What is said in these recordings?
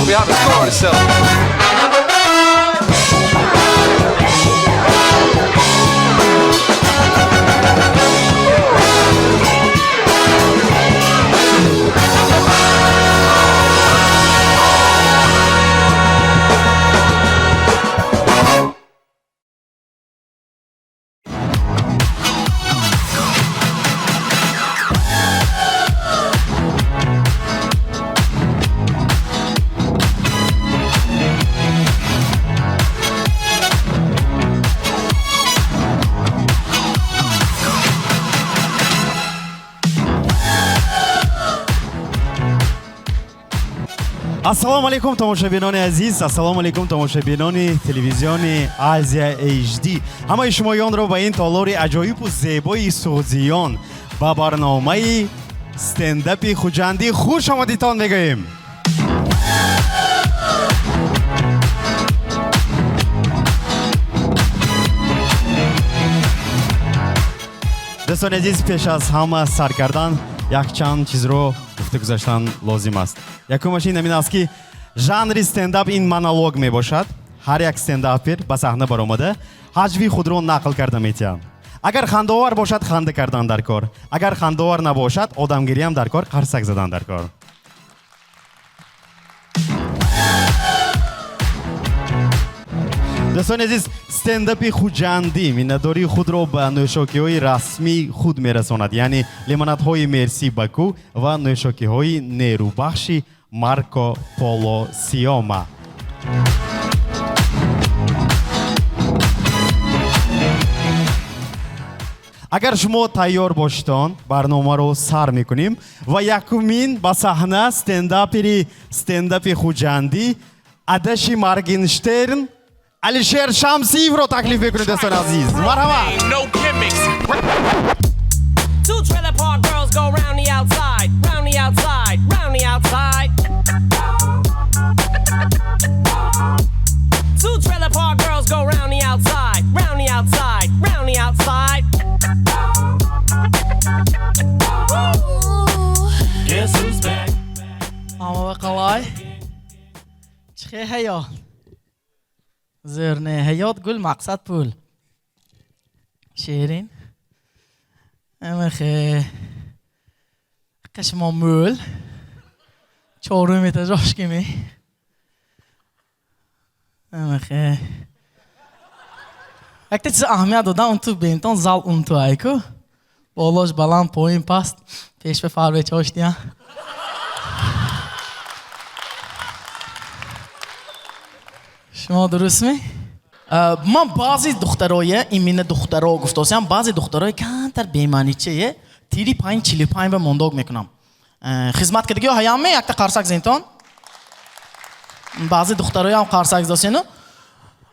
We have a score to sell. ассалому алейкум тамошобинони азиз, ассалому алейкум тамошобинони телевизиони Азия HD. ҳамаи шумоёнро ба ин толори аҷоибу зебои суғдиён ба барномаи стендапи хуҷандӣ хуш омадитон мегӯем. дӯстони азиз, пеш аз ҳама сар кардан якчанд чизро гуфта гузаштан лозим аст. Якумаш ин амин аст ки жанри стендап ин монолог мебошад. ҳар як стендапер ба саҳна баромада ҳаҷви худро нақл карда метиҳад. агар хандаовар бошад, ханда кардан дар кор. агар хандаовар набошад, одамгириам дар кор, қарсак задан дар кор. дӯстони азиз, стендапи хуҷандӣ миннатдории худро ба нӯшокиҳои расмии худ мерасонад, яъне лимонадҳои Мерси Баку ва нӯшокиҳои нерӯбахши Марко Поло Сиома. агар шумо тайёр бошитон, барномаро сар мекунем ва якумин ба саҳна стендапи хуҷандӣ Адаши Моргенштерн Алишер Шамсиевро таклиф мекунем. дӯстони азиз, марҳамат. Two trailer park girls go round the outside, round the outside, round the outside. Two trailer park girls go round the outside, round the outside, round the outside. Guess who's back? Ama qalay. Chiqay hayot. Zirne hayot gul maqsad pul. Shirin. Ama qashmo mul. 4 meter joshkimi. Ama Акте чиз аҳамият додам он ту бентон зал он ту айку. Болош баланд поин паст. Пеш ба фарве чоштия. شما درست می؟ من بعضی دخترای ایمین دخترها گفتم بعضی دخترای کمتر بیمانی چیه تیری پایین 45 به موندوگ میکنم خدمت کردگی هیام می یک تا قرصک زینتون بعضی دخترای هم قرصک داشتن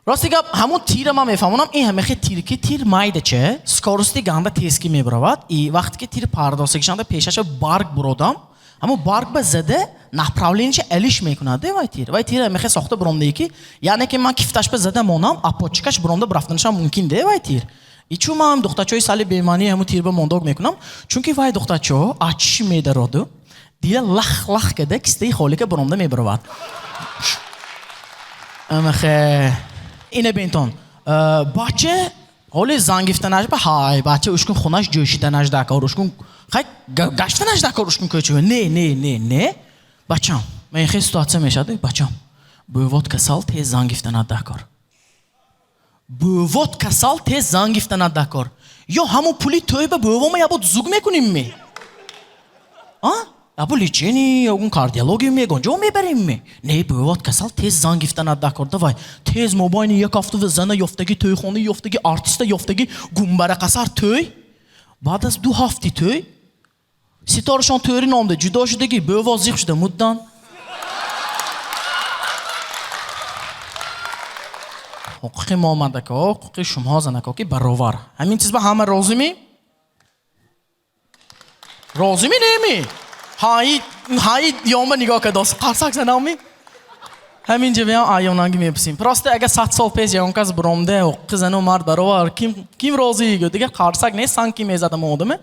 راستی گپ همون تیر ما میفهمونم این همه تیر که تیر مایده چه سکارستی گنده تیسکی میبرود ای وقتی که تیر پارداشتگشنده پیشش بارگ برودم همون بارگ به زده направленияш элиш мекунад вай тир мехе сохта бромда ки яъне ки ман кифташ ба зада монам апочкаш бромда брафтанашам мумкин де вай тир ичу ман духтачои сали бемани ҳаму тир ба мондог мекунам чунки вай духтачо ачи медароду дила лах када кистаи холика бромда мебаравад мехе ине бентон бача ҳоли зангифтанаш ба ҳай бача ушкун хунаш ҷӯшиданаш дакор ушкун хай гаштанаш дакор ушкун кӯчу не бачам мен хе ситуация мешаде бачам бувод касал тез зангифтанад дакор бувод касал тез зангифтанад дакор ё ҳамун пули той ба бувома ябод зуг мекуним ме ябо лечени ягун кардиологию мегонҷо мебарим ме не бувод касал тез зангифтанад дакор давай тез мобайни як ҳафта зана ёфтаги тӯйхона ёфтаги артиста ёфтаги гумбарақасар тӯй баъд аз 2 ҳафти тӯй ситорашон тӯри номда ҷудо шудагӣ бӯвозиқ шуда муддан ҳуқуқи момадако ҳуқуқи шумоҳо занако ки баровар ҳамин чиз ба ҳама розими неми ҳаи ёма нигоҳ кардос қарсак занами همینجا بیام آیونانگی میپسیم پراسته اگه 100 سال پیش یه کس برامده و قزن و مرد برابر کیم راضی گفت دیگه قارسک نیست سانکی میزدم آدمه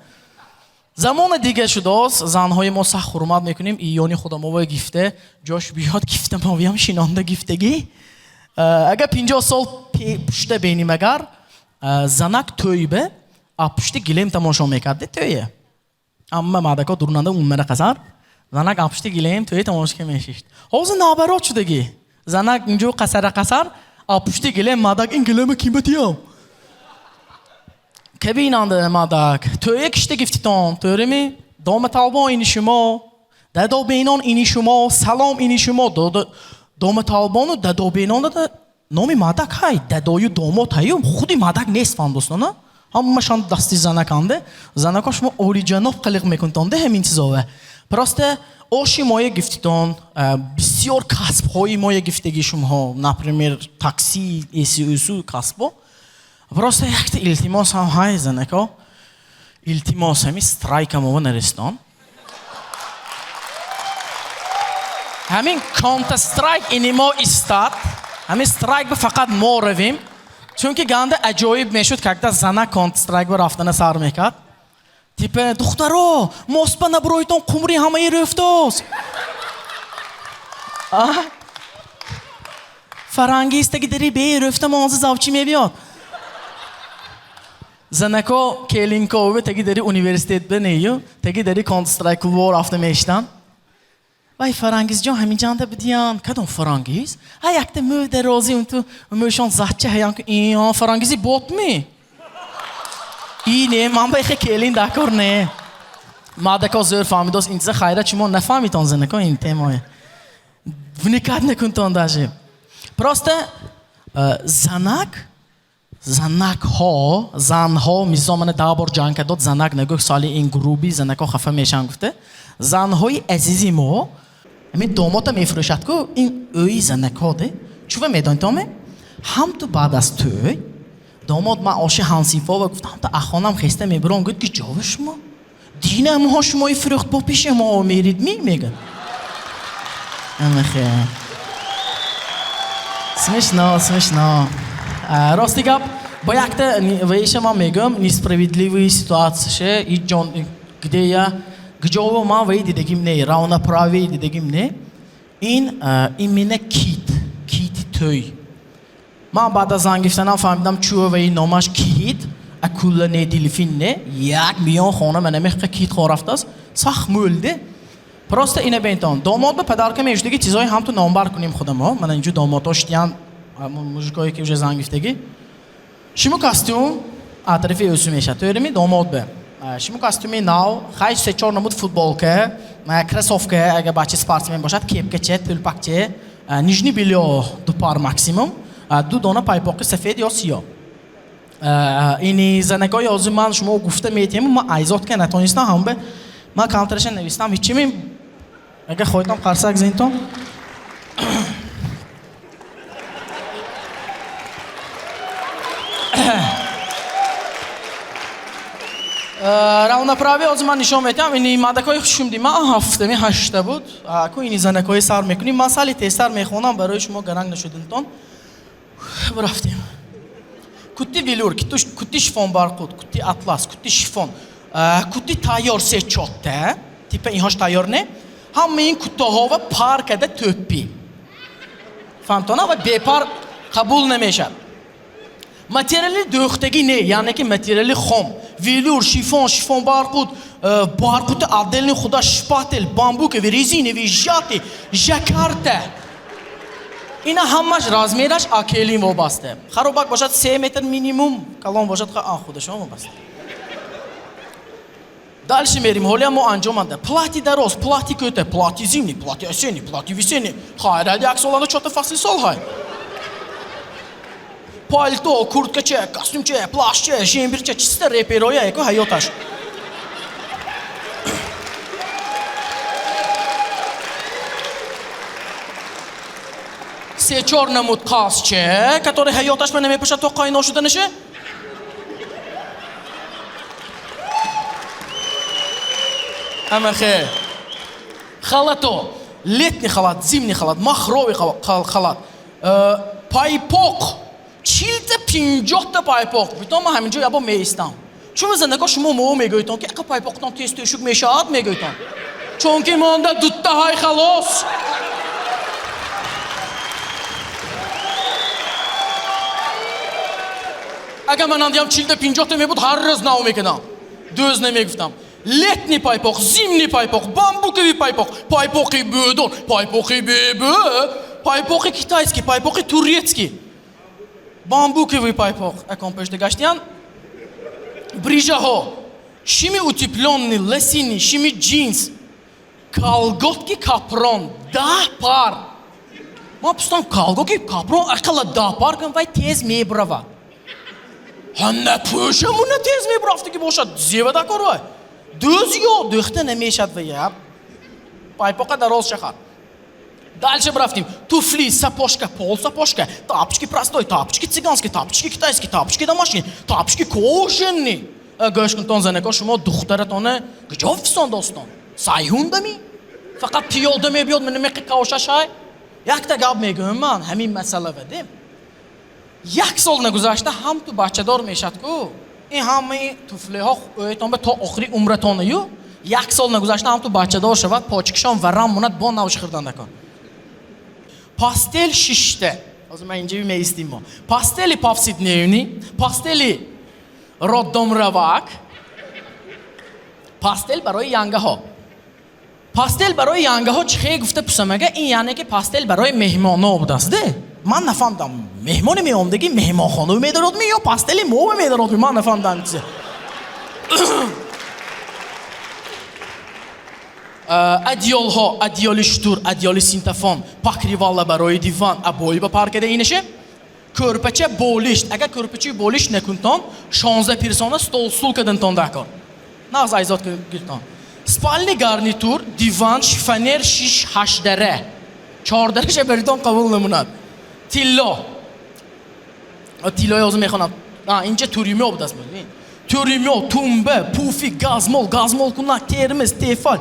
زمان دیگه شداست زنهای ما سخت حرمت میکنیم ایونی خدا ما با گیفته جاش بیاد گیفته ما بیام شینانده گیفتگی اگه 50 سال پشته بینیم اگر زنک توی به پشته گلیم تماشا میکرده تویه اما مادکا دورنانده اون مره قصر زنک پشته گلیم توی تماشا میشید حوض نابرات شدگی زنک اینجا قصر پشته گلیم مادک این گلیم کیمتیه کبینانده مادک توی کشته گفتیتان توی می دام طالبان اینی شما دادو بینان اینی شما سلام اینی شما دام طالبان و دادو بینان داده نامی مادک های دادوی دامات هایم خودی مادک نیست فان دوستانه همشان دستی زنکانده زنکا شما اوریجینال قلق میکنتانده همین چیزاوه پراسته آشی مایه گفتیتان بسیار کسب های مایه گفتگی شما نپرمیر تاکسی ایسو کسبو پراسته یک التماس هم های زنکا التماس همی سترایک هم نرستان همین کانت سترایک اینی ما استاد همین سترایک به فقط ما رویم چون که گنده عجایب میشد که اگه زنک کانت سترایک به رفتن سر میکرد تیپه دخترو موسپا نبرویتون قمری همه ای رفتاست فرنگی است که داری بی رفته مانزه زوچی میبیاد زنکو کلینکو تگی داری اونیورسیتت بنیو تگی داری کانت سترایک رو رفته میشتن وای فرانگیز جان همین جانده بدیان کدوم فرانگیز؟ های اکته موده روزی اون تو موشان زچه هیان که این فرانگیزی بوت می اینه من باید کلین دکار نه مادکا زور فهمیداست این چیزا خیره چی ما نفهمیتان زنکا این تیمایه ونکت نکنتان داشته پراسته زنها میزامن ده بار جنگ کرداد زنک نگو سالی این گروبی زنکا خفه میشن گفته زنهای عزیزی ما همین داماتا میفروشد که این اوی زنکا ده چوه میدان تامه هم تو بعد از توی داماد من آشی هنسیفا و گفتم تا اخوانم خسته میبرم گفت که جاوه شما دینه ما شمایی فروخت با پیش ما میرید میگه امخه смешно راستی گپ با یک تا ویش ما میگم несправедливые ситуации і جان где я گجاو ما وی دیدگیم نه راونا پراوی دیدگیم نه این ایمینه کیت توی من بعد از زنگفتنم فهمیدم چوه وی نامش کیت اکولا نه دیلفین نه یک میان خانه من نمیخه کیت خورفته است سخت مولده پراسته اینه بینتان داماد به پدر که میشدگی چیزایی هم تو نامبر کنیم خودم ها من اینجا داماداش دیان موزیکایی که وجه زنگفتگی شیمو کاستیوم طرفی اوسو میشه تو می داماد به شیمو کاستیومی ناو خیلی 3-4 نمود فوتبال که کرسوفکه اگه بچه سپارتمن باشد کیپکه چه تلپکچه نیجنی بیلیو دو پار ماکسیموم دو دانه پایپاقی سفید یا سیاه اینی زنگای آزو من شما گفته میتیم ما ایزاد که نتونستم هم به ما کانترش نویستم هیچی می اگه خودتم قرصک زینتون равноправие از من نشون میدم این مادکای خوشم دی ما هفته می 8 بود کو این زنکای سر میکنیم من سالی تستر میخونم برای شما گرنگ نشدنتون برفتیم کتی ویلور کتی شفون بارکود کتی اطلس کتی شفون کتی تایار سه چوته تیپ اینهاش تایار نه همه این کوتاها و پار کرده توپی فهمتونا و بپار قبول نمیشه ماتریالی دوختگی نه یعنی که ماتریالی خام ویلور شیفون بارکود عدل خدا شپاتل بامبوک و ریزینه و جاتی جاکارته اینا همش رازمیرش اکیلیم وابسته خروبک باشد 3 متر مینیموم کلام باشد خودشون وابسته Дальше мерим, حالا ما انجام انده پلاتی دراز، پلاتی kötü, پلاتی zimni, پلاتی اسینی، پلاتی ویسینی خیلی عکس olanı çok da fasıl sol hay palto, kurtkaçe, kostümçe, plaşçe, jembirçe, çiste reperoya eko hayotaş Се-4 намуд қасче, который hayotaş bana mepuşa toqayın oşudanışı Ama خیر خالتو летний халат, зимний халат, махровый халат, пайпок, 40-50 تا پایپاق بیتام من همینجا یابا میستم چون مثلا نگاه شما مو میگویتون که اگه پایپاقتان تیز توشک میشاد میگویتون چون که مانده دوتا های خلاص اگه من اندیم 40-50 تا میبود هر روز ناو میکنم دوز نمیگفتم letni paypoq, zimni paypoq, bambukoviy paypoq, paypoqi bo'don, paypoqi bebe, paypoqi kitayskiy, paypoqi turetskiy. Бамбуковый пайпок, акомпеште гаштян. Брижаho, шими утепленный, лосиный, шими джинс, колготки капрон, да пар. Ма пустам колготки капрон, акала да пар кам вай тез мебрава. Ханна пушамуна тез мебрафтыки бошад, зевада корвай. Дуз ё, духта намешад вая. Пайпока дароз шахар. Дальше брафтим. Туфли, сапожка, полсапожка, тапочки простой, тапочки цыганские, тапочки китайские, тапочки домашние, тапочки кожаные. Гошкунтон занеко шумо духтаратоне гжовсон достон. Сайхундами? Фақат пиёда мебиёд мен меқи кавшашай. Якта гап мегӯям ман ҳамин масъала вадем. 1 сол нагузашта ҳам ту бачадор мешад ку. ин ҳамаи туфлиҳо оятон ба то охири умратонаю. 1 сол нагузашта ҳам ту бачадор шавад, почкишон варам монад бо навш хирдандакон. Пастель шиште. Азо ман инҷа меистим мо. Пастели повседневный, пастели роддомравак, пастел барои янгаҳо. Пастел барои янгаҳо чӣ хе гуфта пусамага, ин яъне ки пастел барои меҳмонҳо будааст де. Ман нафаҳмдам. Меҳмони меомдагӣ меҳмонхонаи медородми ё пастели мове медородми, ман нафаҳмдам чизе. Одеялҳо, одеяли штур, одеяли синтафон, покривала барои диван, абои ба паркада инаше. Көрпача болишт. Агар көрпачаи болишт накунтон, 16 персона стол стул кадантон дакор. Нағз айзод гиртон. Спальный гарнитур, диван, шифонер, 6-8 дара. 4 дараша баритон қабул намунад. Тилло. Тилло озу мехонам. Инҷа туримё будаст бубин. Туримё, тумба, пуфи, газмол, газмолкунак, термис, тефал.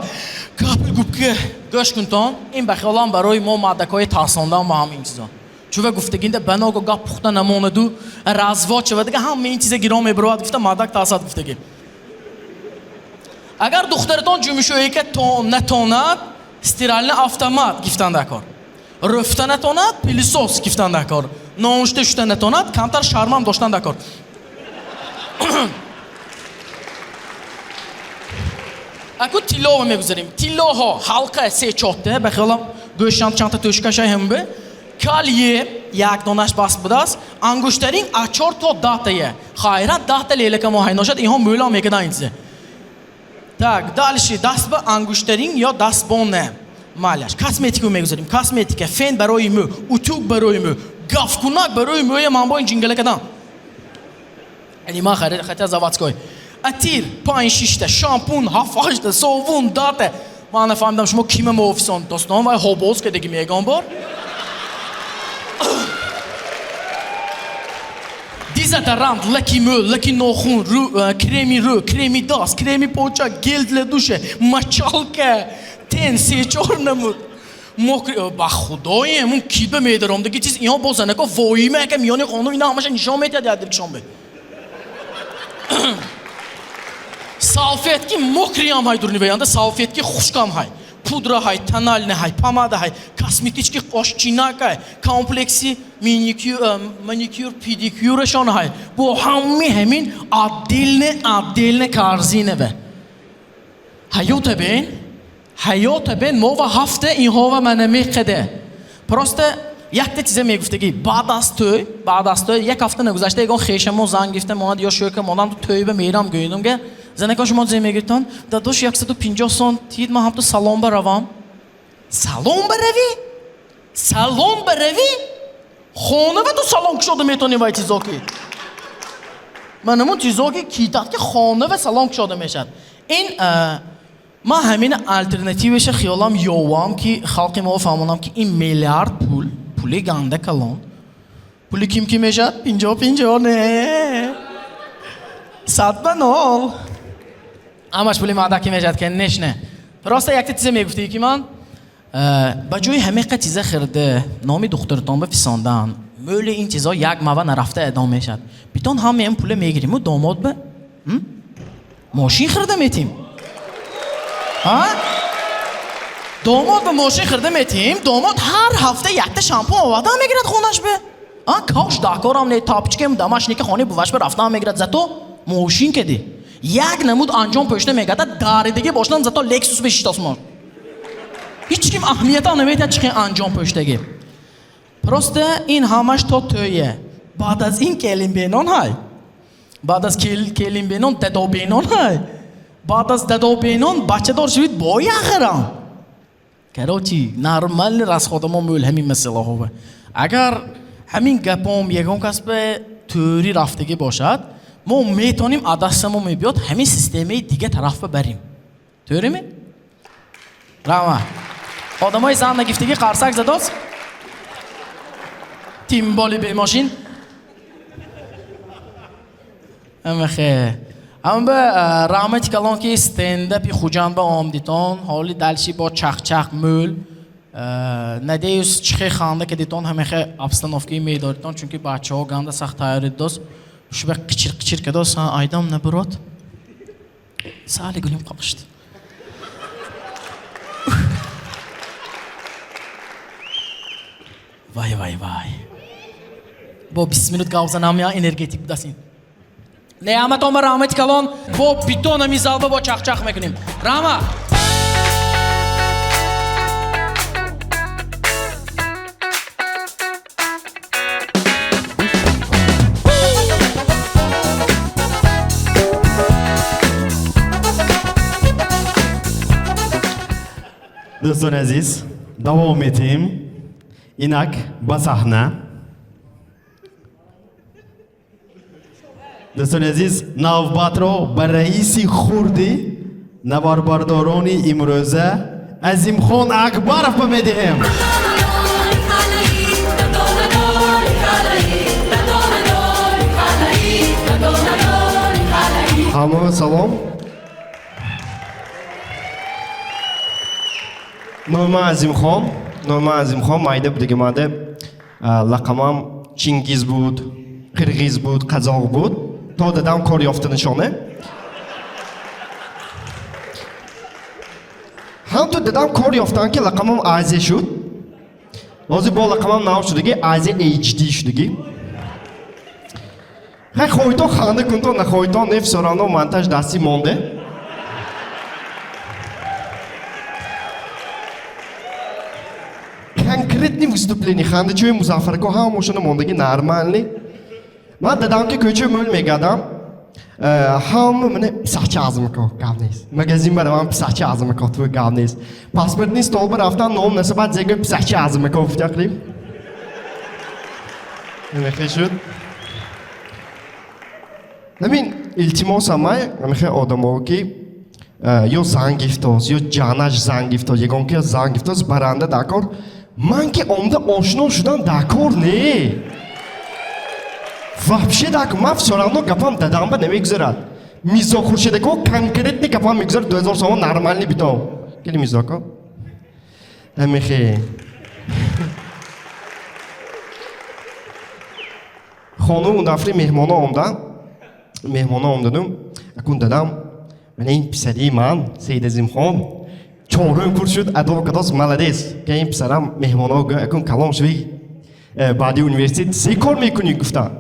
Капл губка гӯшкунтон. Ин ба хиёлам барои мо мардакои тарсондан ба ҳамин чизон. چوبه گفتگینده بناگو گپ پخته نموندو رازوا چه و دیگه همه این چیزا گیرام میبرود گفته مادک تاسات گفتگی اگر دخترتون جمشویی که تو نتوند استرالن автомат گفتن دکار رفتن نتوند پلیسوس گفتن دکار نوشته شدن نتوند کمتر شرمم داشتن دکار اكو تیلو میگذاریم تیلوها حلقه 3-4 به خیالم گوشت چند تا توشکاشای هم به کالیه یک دانش باس بداست انگشترین 4 تا داتایه خیرات داتا لیلک ما هی نشد اینها مولا میکنن اینجا так дальше دست به انگشترین یا دست بونه مالیش کاسمتیکو میگذاریم کاسمتیک فن برای مو اتوب برای مو گافکناک برای مو من با این جنگل کدام یعنی ما خاطر زواتسکوی اتیر 5-6 تا شامپون 7-8 تا صابون داتا من نفهمیدم شما کیم موفسون دوستان و هوبوس که دیگه میگم بار دیزادرانت، لکی مو، لکی ناخون، کرمی رو، کرمی داست، کرمی پوچا، گلد دوشه، مچالکه، تن 3-4 نمود. مکری با خدای من کی به میدارم دیگه چیز اینا بازنه که وایمه که میانی خانم اینا همش نشان میده دیگر شام به. سالفیت کی مکری هم های دورنی بیانده سالفیت کی خوشکام های. پودر های، تنال نه های، پاماده های، کاسمتیک قاشچیناک های، کامپلکسی مانیکور، پیدیکورشان های. با همین عدل کارزینه به. حیات بین ما و هفته اینها و من میخده. پرسته یک تا چیزی میگفتگی بعد از تو یک هفته نگذشته یکان خیشمون زنگ گفته ماند یا شوکه مادم تو توی به میرم گویدم که زنکا شما زی میگیتون داداش 150 سون تید ما هم تو سالن بروم سالن بروی خونه و تو سالن کشاده میتونی وای چیزا کی من همون چیزا کی داد که خانه و سالن کشاده میشد این ما همین آلترناتیوش خیالم یوام که خلق ما فهمونم که این میلیارد پولی گنده کلان پولی کی میشد 50 نه 100 همش پولی مادکی میشد که نشنه راسته یک چیزی میگفتی که من با جوی همه چیزا خرده نامی دخترتان بفرستاندن مول این چیزا یک ماه نرفته ادامه شد بیتون همه این پول میگیریم و داماد به ماشین خرده میتیم ها داماد به ماشین خرده میتیم داماد هر هفته یک تا شامپو آورده میگیرد خونش به کاش داکارم نه تاپچکم دماش نیک خانه بوش به رفته میگیرد زتو ماشین کدی یک نمود انجام پشته میگده داره دیگه باشن زتو لکسوس به شیتاس ما هیچ کیم اهمیت نمیده چی انجام پشتگی پروسته این همش تو تویه بعد از این کلیم بینون های بعد از کلیم بینون ددو بینون های بعد از ددو بینون بچه دار شوید بای آخرم کراچی نرمال راست خودم مول همین مسئله هوا اگر همین گپام یکم کس به توری رفتگی باشد ما میتونیم ادستمو میبیاد همین سیستمی دیگه طرف بریم توری می راما آدمای زن نگفتگی قرصک زداست تیم بالی به ماشین اما خیلی اما به رحمت کلان که استندپی خوجان به آمدیتان حالی دلشی با چخ مول ندیوس چخی خانده که دیتان همه خیلی ابستنافگی میداریتان چونکه بچه ها گنده سخت تایرید داست شبه قچیر که داست آیدام نبرات سالی گلیم قبشت وای با 20 minut gavzanam ya energetik budasin neamat omar rahmet kalon bo bitona mizalba bo çaq mekinim rama دوستان عزیز davom eteyim inak ba sahne دوستان عزیز نوبت را به رئیس خوردی نواربردارانی امروزه عظیم خان اکبرов میدهیم همه سلام نام عظیم خان مایده بود دیگه ماده لقمم چینگیز بود قرغیز بود قزاق بود تا دادم کار یافتنشانه هم تو دادم کار یافتن که لقمم آیزه شد لازم با لقمم نام شدگی آیزه HD شدگی خیلی خویتان خانده کنتان نخویتان نفت سرانه و منتج دستی مانده конкретни выступления ханде чӯи музаффарко ҳама мошина мондагӣ нормални ман дадам ки кӯчаи мӯл мегардам ҳама мане писахча аз мико гап нест магазин баравам писахча аз мико ту гап нест паспортни столба рафтан ном насабат зега писахча аз мико гуфта қилим намехе шуд ҳамин илтимосам май намехе одамово ки ё зангифтоз ё ҷанаш зангифтоз ягон ки зангифтоз баранда дакор ман ки омда ошно шудам дакор не вообще дакор ман фисоравно гапам дадамба намегузарад мизо хуршедако конкретни гапам мегузарад 2000 сомон нормални битом кели мизоко намехе хонум дафри меҳмона омдадум акун дадам این پسری من سید عظیم خان چهارم کورس شد ادوکاتاس مالادیس که این پسرم مهمانا گفت اکن کلام شوی بعدی اونیورسیت سی کار میکنی گفتم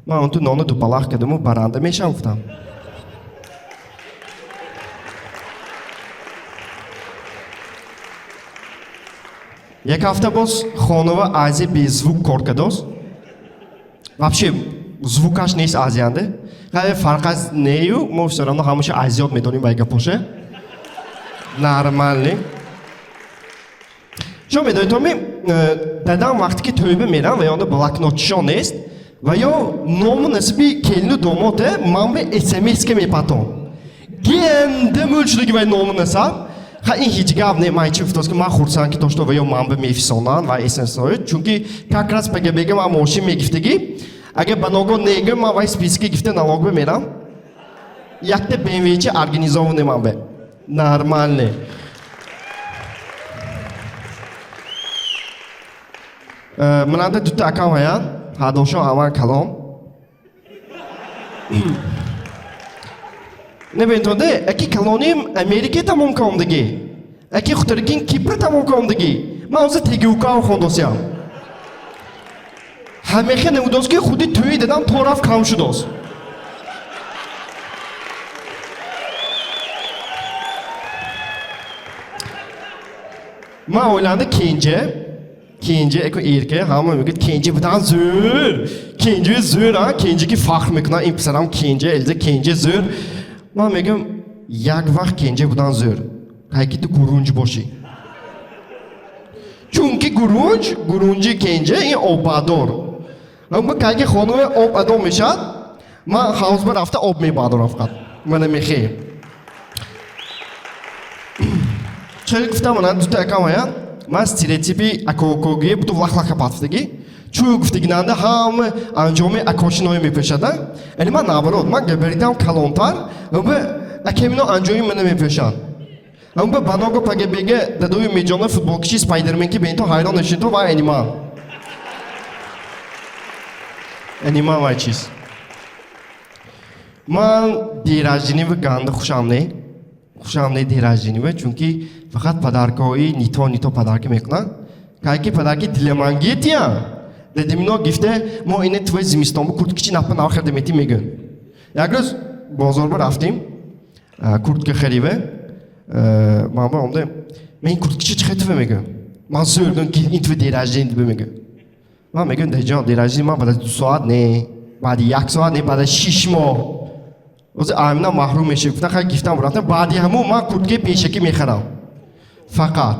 من اون تو نانو دو پلاخ کردم و برنده میشم گفتم یک هفته باز خانوه آیزه بی звук کار کرداست вообще звукаш нест азиянде хай фарқ аз нею мо фисоравно ҳамаша азиёт медоним байга поше нормални шо медонед то ми дадам вақте ки тӯйба мерам ва ёнда блокнотшон нест ва ё ному насиби келину домоте ман бе смска мепатон генда мӯл шудаги вай ному насаб ха ин ҳеҷ гап не ман чӣ гуфтааст ки ман хурсанд ки дошто ва ё ман бе мефисонанд ва смсоид чунки как раз бага бега ман мошин мегифтагӣ اگه بناگاه نگم من وای سپیسکی گفته نلاگ بمیرم یک تا BMW چه ارگانیزاونه من به نرمال نه مننده دوتا اکام هست هدوشو اول کلام نبینتونده اکی کلانیم امریکه تمام کامدگی اکی خطرکین کیپر تمام کامدگی من اونسه تگیوکاو خوندوسیم همیشه نمودوست که خودی توی دادم طرف کام شدوست من oylandı ikinci eko erke hamı mümkün ikinci bir tane zür ikinci zür ha ikinci ki fark mekna impisaram ikinci elde ikinci zür ben mümkün yak var ikinci bir tane zür kaykıtı guruncu boşu çünkü guruncu ikinci in obador ama kaykı konu ve obador mişad ben havuzda rafta ob mi bador afkat bana mekhe چرا گفتم من دوتا اکام هست من استریتیپی اکوکوگی بودو لخ پاتفتگی چون گفتگی ننده هم انجام اکوشنوی میپشدن یعنی من نبرد من گبریدم کلانتر اما اکیمینو انجامی منو میپشن اما بناگو پگه بگه دادوی میجانه فوتبال کشی سپایدرمن که به این تو حیران نشین تو و انیما وای چیز من دیراجینی و گنده خوشم نه دیراجینی و چونکی فقط پدرکایی نیتو پدرکی میکنن که پدرکی دیلمانگی تیا ددیمینو گفته ما اینه توی زمستان با کورت کچی نپن آخر دمیتی میگن یک روز بازار با رفتیم کورت که خریبه من با همده من این کورت کچی چه توی میگن من سوردم که این توی دیراجینی دی میگن من میگن دیجان دیراجینی من بعد 2 ساعت نه بعد 1 ساعت نه بعد 6 ماه از آمنا محروم میشه گفتن خیلی گفتم براتون بعدی همون من کورتکی پیشکی میخرم فقط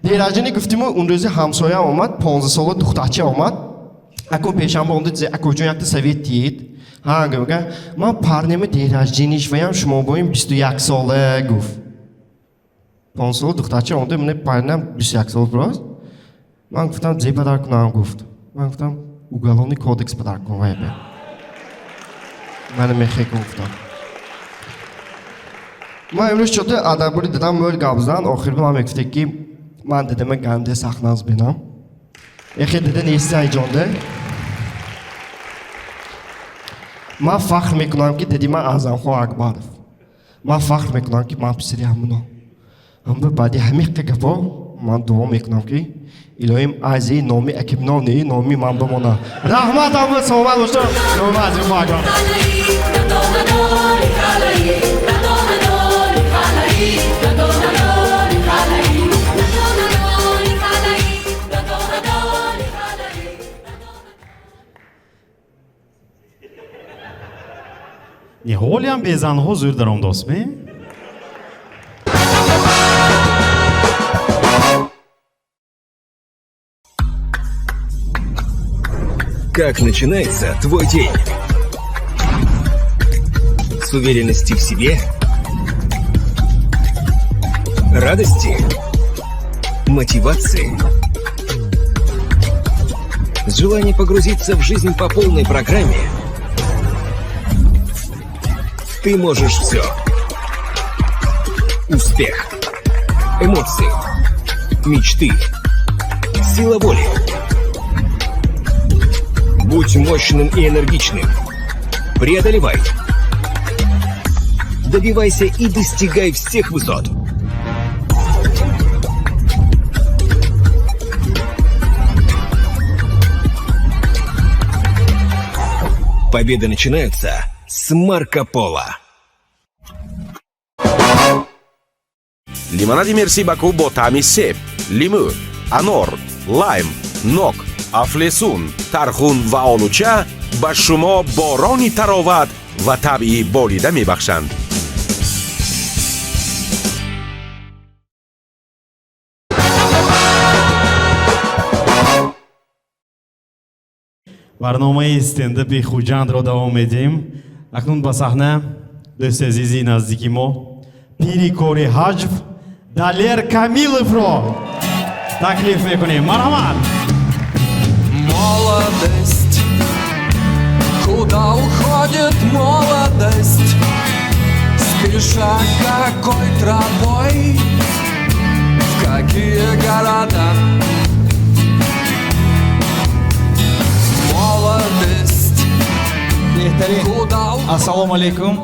دیراجینی گفتیم اون روز همسایه آمد 15 ساله دخترچه آمد اکو پیشم با اونده اکو جون یک سویت دید ها گفت من پرنم دیراجینیش ویم شما بایم 21 ساله گفت 15 ساله دخترچه آمده من پرنم 21 ساله براز من گفتم زی پدر کنم گفت من گفتم اوگلانی کودکس پدر کنم من میخی گفتم من امروز شده ادباری دادم مول گابزدن آخر به من گفته که من دادم گنده سخناز بینم یکی داده نیستی ایجانده من فخر میکنم که دادی من ازم خواه اکبرف من فخر میکنم که من پسری همونم اما بعدی همه گپا من دعا میکنم که الهیم از این نامی اکیب نامی نامی من بمانم رحمت هم صحبت باشم نامی از این خواه اکبرف Не холям безанҳо зур даром досме? Как начинается твой день? С уверенности в себе? Радости? Мотивации? С желанием погрузиться в жизнь по полной программе? Ты можешь все. Успех, эмоции, мечты, сила воли. Будь мощным и энергичным. Преодолевай. Добивайся и достигай всех высот. Победы начинаются с Марко Поло. лимонади мерси баку бо таъми себ, лимӯ, анор, лайм, нок, афлесун, тархун ва олуча ба шумо борони тароват ва табъи болида мебахшанд. барномаи стендапи хуҷандро давом медиҳем. акнун ба саҳна дӯсти азизи наздики мо пири кори ҳаҷв далер камиловро таклиф мекунем. марҳамат. Молодость, куда уходит молодость? Спеша какой тропой, в какие города? ассалому алейкум.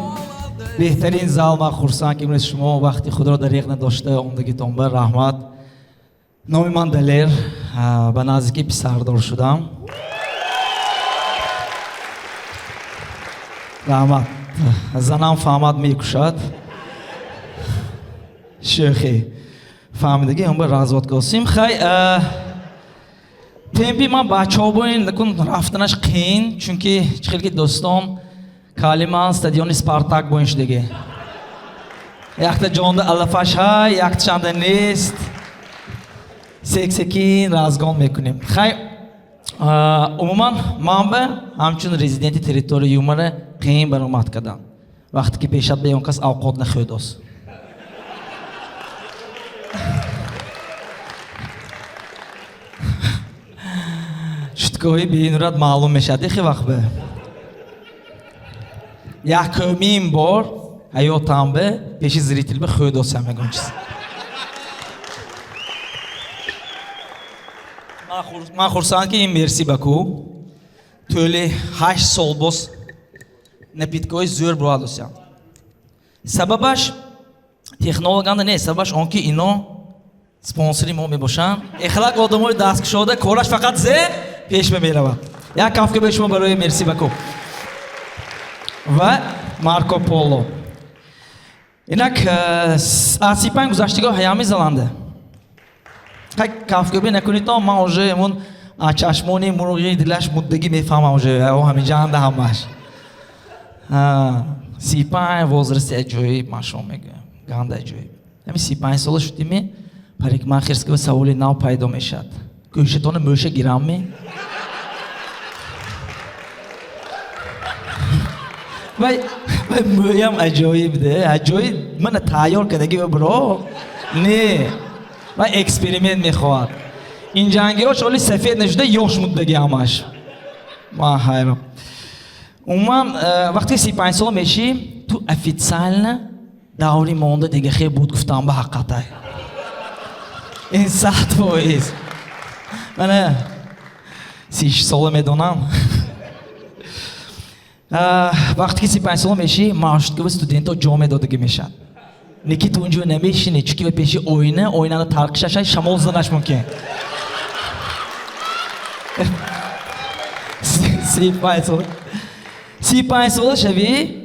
بهترین زال ما خورسان که امروز شما وقتی خود را دریغ نداشته اومدگیتون بر رحمت. نام من دلیر به نزدیکی پسردار شدم. رحمت زنم فهمد میکشد. شیخی فهمیدگی هم بر رازوات گوسیم خیلی تمپی من بچه ها باید نکن رفتنش قین چونکه خیلی دوستان کالیمان استادیون اسپارتاک باید دیگه یکتا جانده الفاش های یکتا شانده نیست سکسکین رازگان میکنیم خیلی عموما من به همچون رزیدنتی تریتوری یومره قین برامد کردم وقتی که پیشت به اون کس اوقات نخواه دوست شتکوی بینورد معلوم میشد خیلی وقت به یکمین بار حیاتم به پیش زریتیل به خود دوستم میگم چیز من خورسان که این مرسی بکو تولی 8 سال باز نپیدکوی زور برای دوستم سببش تکنولوژی نه سببش آنکه اینا سپانسری ما میباشن اخلاق آدمای دست شده کارش فقط زه پیش میرود یک کافی به شما برای مرسی بکو و مارکو پولو اینک آسیپان گذشتگاه هیامی زلنده کافی به نکنید تا ما اوجه امون چشمونی مرغی دلش مدگی میفهم اوجه او همین جان ده همش سیپان وزرستی اجوی ماشون میگه گانده اجوی همین سیپان سال شدی می پریک من خیرسکی و سوالی ناو پیدا میشد گوشتون موشه گیرم می وای مویم عجایب ده عجایب من تایار کردگی برو نه و اکسپریمنت میخواد این جنگی ها شالی سفید نشده یوش مدگی همش ما حیرم عموما وقتی 35 سال میشی تو افیتسال داوری مونده دیگه خیلی بود گفتم به حقیقت این 100% من 30 سال میدونم وقتی که 35 سال میشی مارشتگاه استودنت ها جامعه دادگی میشن نکی تو اونجا نمیشینی چونکه به پیشی اوینه رو ترکشش های شمال زنش ممکن 35 سال شوی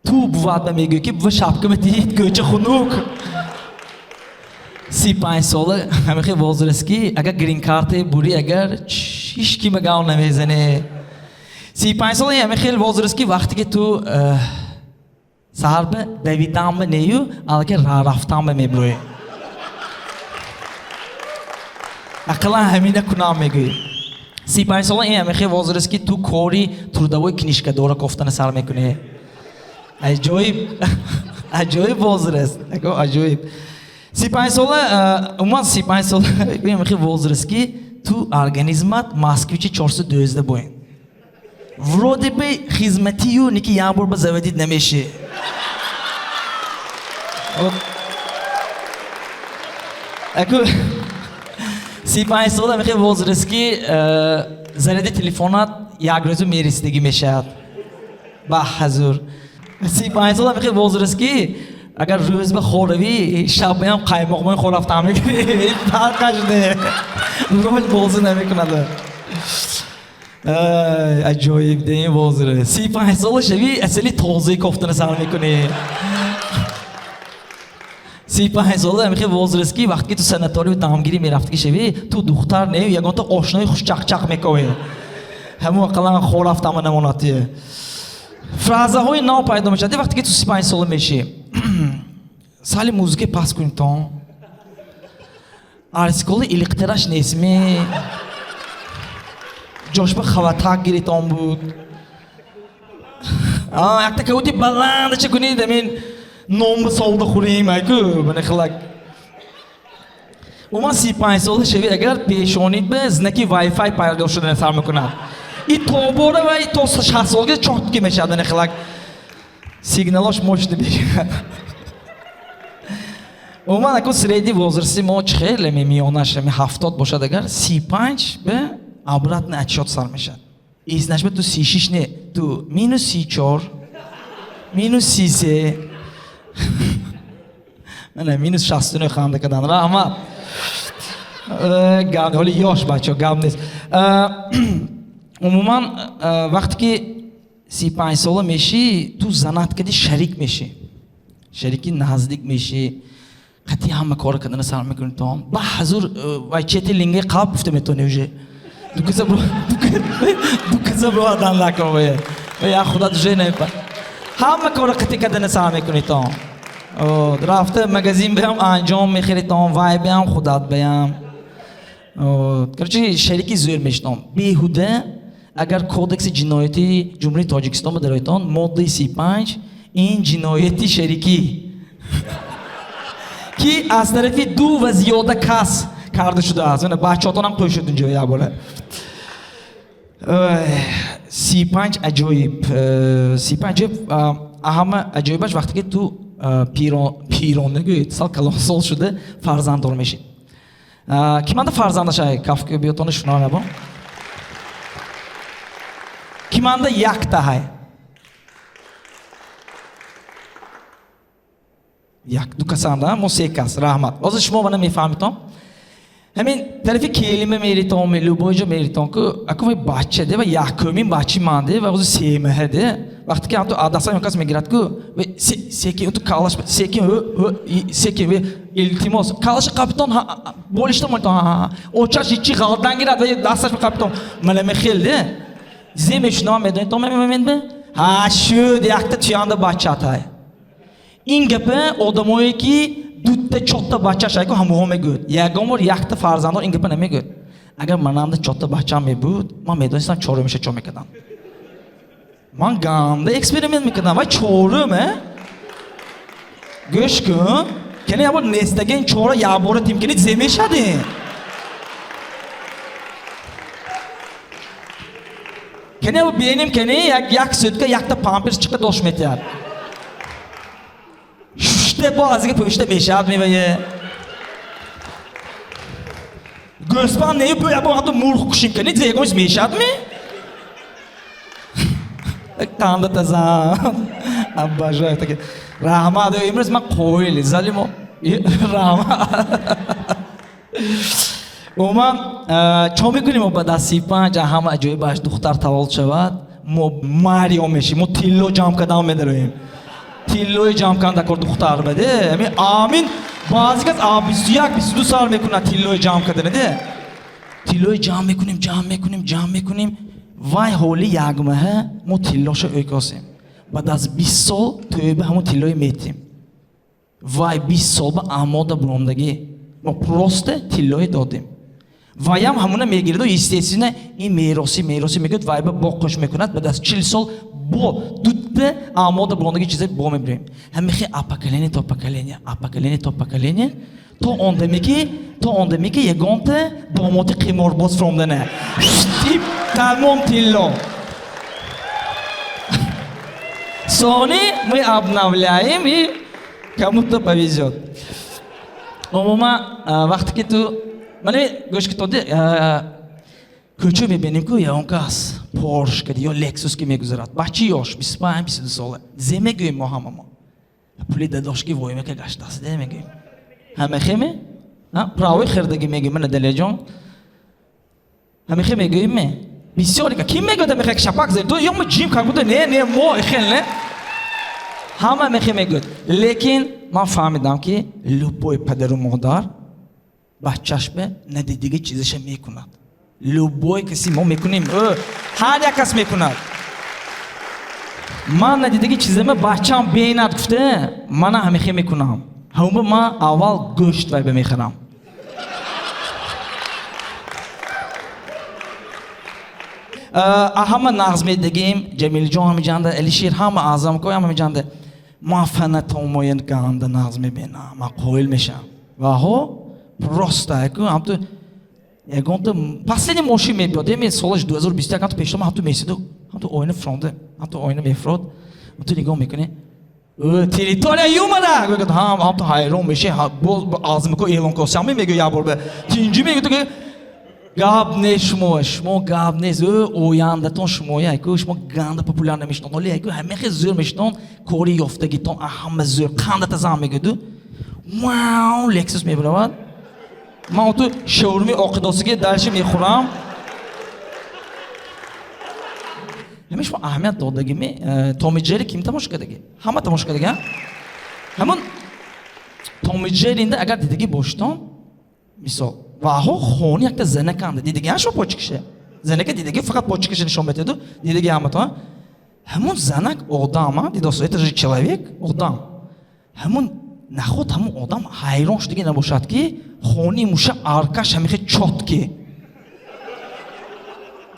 تو بود به میگه که با شبکه بتید گوچه خنوک 35 سال همه خیلی وازرسکی اگر گرین کارت بوری اگر هیچ کی مگاون نمیزنه 35 سال همه خیلی وازرسکی وقتی که تو سهر به دویدم به نیو الکه راه رفتم به میبروی اقلا همینه کنم میگوی 35 سال همه خیلی وازرسکی تو کوری تردوی کنیشکه دورا کفتن سر میکنه عجایب وازرست عجایب 35 ساله عموما 35 ساله ببین خیلی وازرسکی تو ارگانیزمت ماسکوچی 412 باین وروده به خدمتی و نیکی یه بار به زودید نمیشه اکو 35 ساله خیلی وازرسکی زرده تلفنات یک روز میرسیدگی میشه با حضور 35 ساله خیلی وازرسکی اگر روز به خوروی شب هم قایماق من خورفتم میکنی فرقش نه روز بازی نمیکنه عجایب ده این وازره 35 سال شوی اصلی توضیح کفتن سر میکنی 35 ساله همیشه وازرسکی وقتی تو سنتاری و دامگیری میرفتی که شوی تو دختر نه یگان تو آشنای خوش چق چق میکنی همون اقلا خورفتم نموناتیه فرازه های ناو پیدا میشد وقتی که تو 35 سال میشی سالی موزیک پاس کنید تو ارسکول الکتراش نیسمی جوش به خواتاک گیریت آن بود یک تا کهوتی بلند چه کنید امین نوم به سالده خوریم ایکو بنه خلق و من 35 سال شوی اگر پیشونید به زنکی وای فای پیدا شده نصر میکنم این تو بوره و این تو 6 سالگی چهت که میشه بنه خلق سیگنالاش مشت بگه و من اکو سریدی وزرسی ما خیلی میانش 70 باشد اگر 35 به عبرت نه 80 سال میشد این نشبه تو 36 نه تو مینوس 34 مینوس 33 نه مینوس 69 خانده کردن و اما گام حالی یاش بچه گام نیست عموما وقتی که 35 ساله میشی تو زناتکاری شریک میشی شریکی نزدیک میشی قطعی همه کار کردن سر میکنی تو هم با حضور وای چیتی لینگه قاب گفته میتونی وجه دو کسا برو آدم لکن باید و یا خدا دوشه نیپا همه کار قطعی کردن سر میکنی تو هم رفته مگزین بیام انجام میخیری تو هم وای بیام خودت بیام کرچه شریکی زور میشتم بیهوده اگر کودکس جنایتی جمهوری تاجیکستان بدارایتان ماده 35 این جنایتی شریکی که از طرفی دو و زیاده کس کرده شده است بچه‌هاتون هم توی شد اونجا یا بالا 35 عجایب 35 عجایب اهم عجایبش وقتی که تو پیرانگی سال کلان سال شده فرزند دار میشید کی من فرزندش های کافک بیاتون شنا نبا کی من یک تا های یک دو کسان دا موسیقی است رحمت از شما من میفهمیتم همین طرفی کلمه میریتم لوبوجو میریتم که اکنون بچه ده و یکمین بچه مانده و از سیمه ده وقتی که هم تو آدرسای اون کس میگیرد که سکی تو کالش سکی التماس کالش کاپیتان بولشتم میتونم اوچاش چی غلطان گیرد و دستش به کاپیتان من میخیل ده زیمش نام میدونی تو می‌بینی ها شد یک تا چیانده بچه تای این گپه آدمایی که دوتا چهتا بچه شاید که همه میگود یکم یک تا فرزندان این گپه نمیگود اگر منم ده چهتا بچه میبود من میدونستم چهارم میشه چه میکردم من گامده اکسپریمنت میکردم و چهارمه گوش کن کنی یا بود نستگه این چهارا یا باره تیم کنید زمین شده کنی یا بینیم کنی یک سودکه یک تا پامپرس چقدر دوش میتر ششته با از اینکه پشته میشد میبایه گوسپان نیو باید با تو مرخ کشیم کنید زیگوش میشد می تانده تزام ابا جای تا که رحمت و امروز من قویلی زلیمو رحمت و من چون میکنیم ما بعد از 35 همه اجایی باش دختر تولد شود ما ماریو میشیم ما تیلو جام کدام میداریم تیلوی جام کن دکور دختر بده همین آمین بعضی کس 21 22 سال میکنه تیلوی جام کردن ده تیلوی جام میکنیم وای هولی یگمه ما تیلوشو ایکاسیم بعد از 20 سال توی به همون تیلوی میتیم وای 20 سال با آماده بروندگی ما پروسته تیلوی دادیم وای هم همونه میگیرد و استیسینه این میراسی میگه وای با باقش میکند بعد از 40 سال با دوته آماده بروندگی چیزی با میبریم هم میخوای اپاکلینی تو آنده میگی یگانته داماتی قیمار باز فرومدنه شتیب تمام تیلو سونی ми обновляем и кому-то повезет عموما وقتی که تو من گوش کتونده کوچه میبینیم که یا اون کس پورش کردی یا لکسوس که میگذارد بچه یاش 25 22 ساله زمه گویم ما همه پولی داداش که وایمه که گشت است ده میگیم همه خیمه پراوی خردگی میگیم من دلیل جان همه خیمه میگیم بسیاری که کی میگه میخواد که شپاک زد تو یا ما جیم کار بوده نه ما خیلی نه همه میگه لیکن من فهمیدم که لوبوی پدر و مادر بچهش به ندیدگی چیزش میکند لوبوی کسی ما میکنیم هر یک کس میکند من ندیدگی چیزم بچه‌ام بینات گفته من همیشه میکنم همون من اول گوشت وای بمیخرم همه نغز میدگیم جمیل جان میجنده الیشیر همه اعظم کوی همه میجنده ما فنتوموین گانده نغز میبینم ما قویل میشم و ها پروسته که هم تو یکم تو последний ماشین میبیاده می سالش 2021 هم تو پیشتم هم تو میسیدو هم تو اوینه فرونده هم تو اوینه میفرود هم تو نگاه میکنی تریتوریا یومنا گفت هم تو هایرون میشه باز اعظم کو ایلان کوسامی میگه یا بر به تینجی میگه تو که гап не шумо гап нест ояндатон шумо яку шумо ганда популяр намешнон оли яку ҳамех зӯр мешнон кори ёфтагитон ҳама зӯр қандата зам мегуду вау лексус мебаравад ман ту шаурми оқидосиге дарши мехӯрам ҳамеш мо аҳамият додагими томи ҷери ким тамошо кардаги ҳама тамошо кардаги ҳамон томи ҷеринда агар дидаги боштон мисол ваҳо хони якта занаканда дидаги ашо почкише занака дидаги фақат почкише нишон метаду дидаги ҳаматон ҳамон занак одама дидос это же человек одам ҳамон наход ҳамон одам ҳайрон шудаги набошад ки хони муша аркаш ҳамихе чотки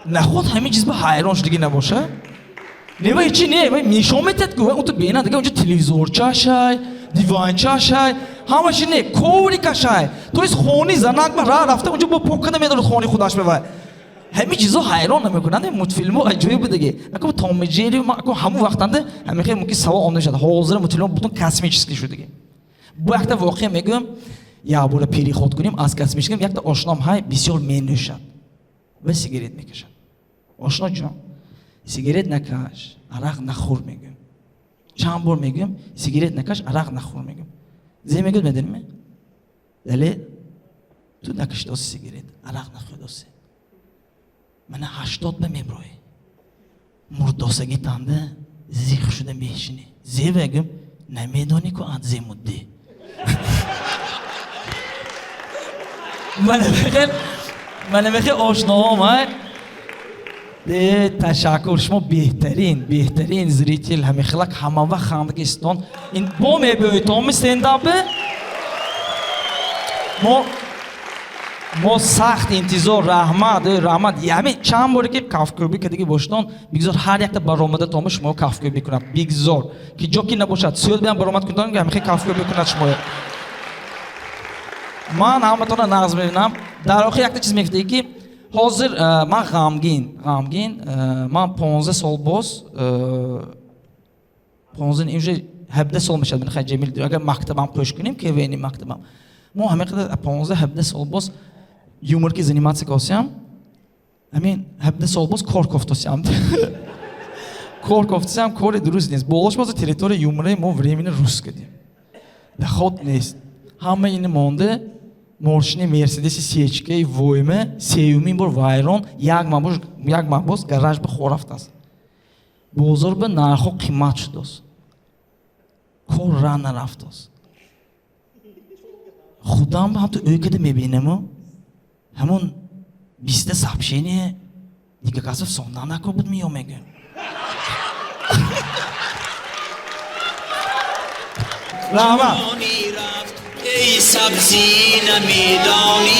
наход ҳамин чиз ба ҳайрон шудаги набоша не вай чи не вай нишон метад ки он ту бена дага онҷа телевизорчашай диванчашай ҳамаши не коврикашай то ес хони занак ба ра рафта онҷа бо пок када медорад хони худаш бевай ҳамин чизо ҳайрон намекунанд мутфилмо аҷоиб будаги ако томи ҷери ако ҳамон вақтанда ҳамихе мумкин савол он мешад ҳозир мутфилмо бутун космический шудаги бо якта воқеъ мегӯям як бора переход кунем аз космический якта ошном ҳай бисёр менӯшад ва сигарет мекашад ошно ҷон сигарет накаш арақ нахӯр мегӯям чанд бор мегӯям сигарет накаш арақ нахӯр мегӯям зе мегӯд медониме дале ту накашидоси сигарет арақ нахӯрдоси мана 80 ба меброи мурдосаги танда зиқ шуда мешини зе мегӯям намедони ку ад зе мудди мана мехел ошноҳом ташаккур шумо беҳтарин зрител ҳамехелак ҳамавақт хандагистон ин бо мебиёед томи стендапе мо сахт интизор раҳмат яъне чанд боре ки кафкӯбӣ кадаги боштон бигзор ҳар якта баромада томи шумо кафкӯбӣ кунад бигзор ки ҷо ки набошад суёд биям баромад кунад ҳамехел кафкӯбӣ кунад шумо ман ҳаматона нағз мебинам дар охир якта чиз мегуфтаги ки ҳозир ман ғамгин ман 15 сол боз 15 уже 17 сол мешад ман хаҷемил агар мактабам пӯш кунем ки вени мактабам мо ҳамеқада 15-17 сол боз юморки заниматься косиям ҳамин 17 сол боз кор кофтосиям кор кофтосиям кори дуруст нест болош боз территория юмораи мо времени рус кадем дахот нест ҳама ин монда мошини мерседеси сечкаи войме сеюмин бор вайрон як махбос гараж ба хор рафтааст бозор ба нархо қимат шудааст кор ра нарафтааст худам ба ҳамту ӯй када мебинему ҳамон 20 сообщение дига касо сонда накор буд миё мегӯям раҳмат ای سبزی نمیدانی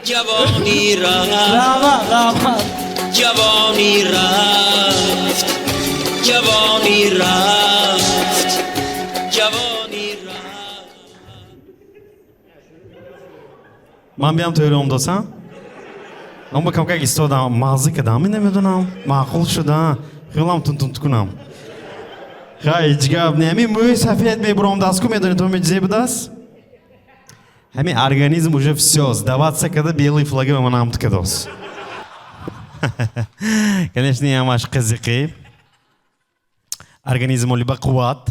جوانی رفت جوانی رفت جوانی رفت جوانی رفت من بیام توی روم دوستم اما کم که ایستادم مغزی کدامی نمیدونم معقول شدم خیلیم تون کنم хай ҷигаб не ҳамин мӯи сафед мебурам дастку медонед то меҷзе будаст ҳамин организм уже всё сдаваться када белый флаги ба ман амт кадост конечно ҳамаш қизиқи организм оли ба қувват